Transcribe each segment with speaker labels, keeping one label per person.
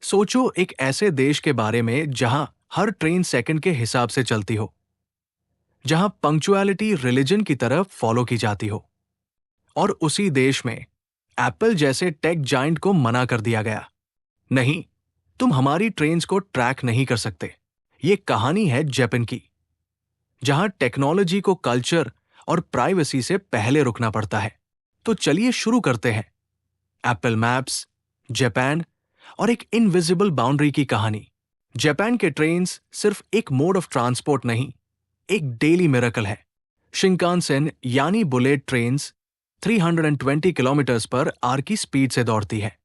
Speaker 1: सोचो एक ऐसे देश के बारे में जहां हर ट्रेन सेकंड के हिसाब से चलती हो, जहां पंक्चुअलिटी रिलीजन की तरफ फॉलो की जाती हो, और उसी देश में एप्पल जैसे टेक जायंट को मना कर दिया गया। नहीं, तुम हमारी ट्रेन्स को ट्रैक नहीं कर सकते। ये कहानी है जापान की, जहां टेक्नोलॉजी को कल्चर और प्राइवेसी से पहले रुकना पड़ता है। तो चलिए शुरू करते हैं एप्पल मैप्स, जापान और एक इनविजिबल बाउंड्री की कहानी। जापान के ट्रेन्स सिर्फ एक मोड ऑफ ट्रांसपोर्ट नहीं, एक डेली मिरेकल है। शिंकानसेन यानी bullet trains 320 kilometre per hour की स्पीड से दौड़ती है,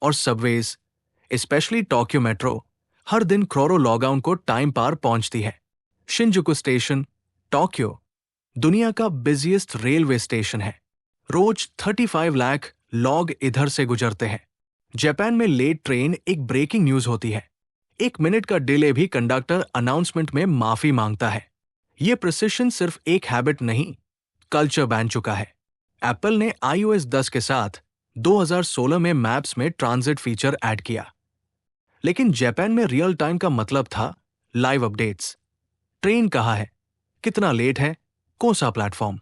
Speaker 1: और सबवेज, स्पेशली टोक्यो मेट्रो, हर दिन क्रोरो लॉगाउन को टाइम पार पहुंचती है। शिंजुकु स्टेशन, टोक्यो, दुनिया का बिजिएस्ट रेलवे स्टेशन है। रोज 35 लाख लॉग इधर से गुजरते हैं। जापान में लेट ट्रेन एक ब्रेकिंग न्यूज होती है। 1 मिनट का डिले भी कंडक्टर अनाउंसमेंट में माफी मांगता है। यह प्रिसिशन सिर्फ एक हैबिट नहीं, कल्चर बन चुका है। एप्पल ने iOS 10 के साथ 2016 में मैप्स में ट्रांजिट फीचर ऐड किया। लेकिन जापान में रियल टाइम का मतलब था लाइव अपडेट्स। ट्रेन कहाँ है, कितना लेट है, कौन सा प्लेटफॉर्म।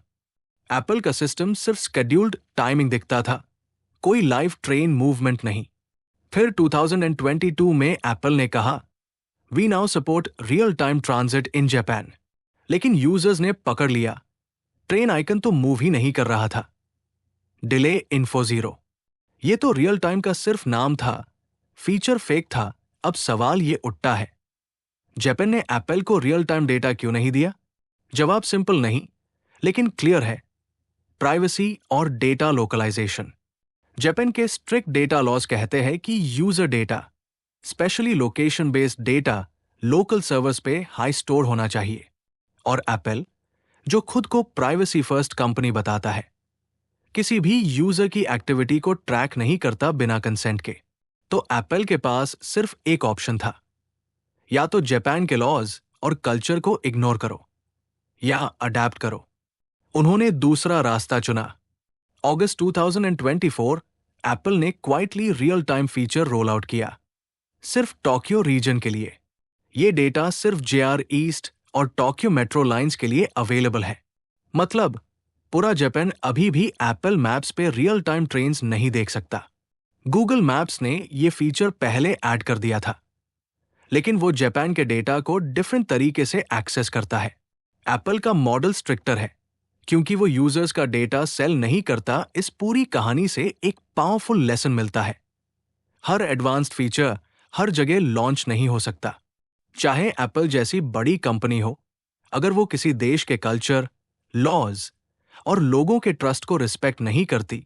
Speaker 1: एप्पल का सिस्टम सिर्फ शेड्यूल्ड टाइमिंग दिखता था, कोई लाइव ट्रेन मूवमेंट नहीं। फिर 2022 में एप्पल ने कहा, we now support real time transit in Japan. लेकिन यूजर्स ने पकड़ लिया, ट्रेन आइकन तो मूव ही नहीं कर रहा था। Delay info zero. ये तो रियल टाइम का सिर्फ नाम था, फीचर फेक था। अब सवाल ये उठता है, जापान ने एप्पल को रियल टाइम डेटा क्यों नहीं दिया? जवाब सिंपल नहीं, लेकिन क्लियर है, प्राइवेसी और डेटा लोकलाइजेशन। जापान के स्ट्रिक्ट डेटा लॉज कहते हैं कि user data, specially location based data, local servers पे हाई स्टोर होना चाहिए। और एप्पल, जो खुद को प्राइवेसी फर्स्ट कंपनी बताता है, किसी भी यूजर की एक्टिविटी को ट्रैक नहीं करता बिना कंसेंट के। तो एप्पल के पास सिर्फ एक ऑप्शन था, या तो जापान के लॉज और कल्चर को इग्नोर करो या अडेप्ट करो। उन्होंने दूसरा रास्ता चुना। अगस्त 2024 एप्पल ने quietly real time feature roll out किया, सिर्फ टोक्यो रीजन के लिए। यह डेटा सिर्फ JR ईस्ट और टोक्यो मेट्रो लाइंस के लिए अवेलेबल है। मतलब पूरा जापान अभी भी एप्पल मैप्स पे रियल टाइम ट्रेन्स नहीं देख सकता। गूगल मैप्स ने यह फीचर पहले ऐड कर दिया था, लेकिन वो जापान के डेटा को डिफरेंट तरीके से एक्सेस करता है। एप्पल का मॉडल स्ट्रिक्टर है, क्योंकि वो यूजर्स का डेटा सेल नहीं करता। इस पूरी कहानी से एक पावरफुल लेसन मिलता है, हर एडवांस्ड फीचर हर जगह लॉन्च नहीं हो सकता। चाहे एप्पल जैसी बड़ी कंपनी हो, अगर वो किसी देश के कल्चर, लॉज और लोगों के ट्रस्ट को रिस्पेक्ट नहीं करती,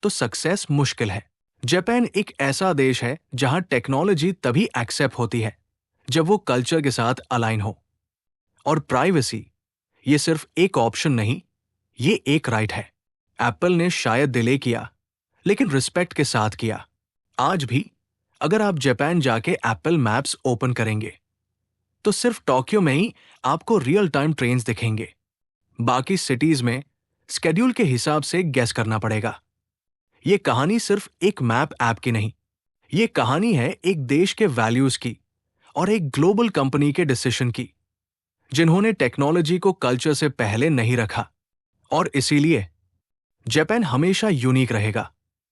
Speaker 1: तो सक्सेस मुश्किल है। जापान एक ऐसा देश है जहां टेक्नोलॉजी तभी एक्सेप्ट होती है जब वो कल्चर के साथ अलाइन हो। और प्राइवेसी, ये सिर्फ एक ऑप्शन नहीं, ये एक राइट है। एप्पल ने शायद डिले किया, लेकिन रिस्पेक्ट के साथ किया। आज भी अगर आप जापान जाके एप्पल मैप्स ओपन करेंगे, तो सिर्फ टोक्यो में ही आपको रियल टाइम ट्रेन्स दिखेंगे। बाकी सिटीज में स्केड्यूल के हिसाब से गेस करना पड़ेगा। ये कहानी सिर्फ एक मैप ऐप की नहीं, ये कहानी है एक देश के वैल्यूज की और एक ग्लोबल कंपनी के डिसीजन की, जिन्होंने टेक्नोलॉजी को कल्चर से पहले नहीं रखा। और इसीलिए जापान हमेशा यूनिक रहेगा।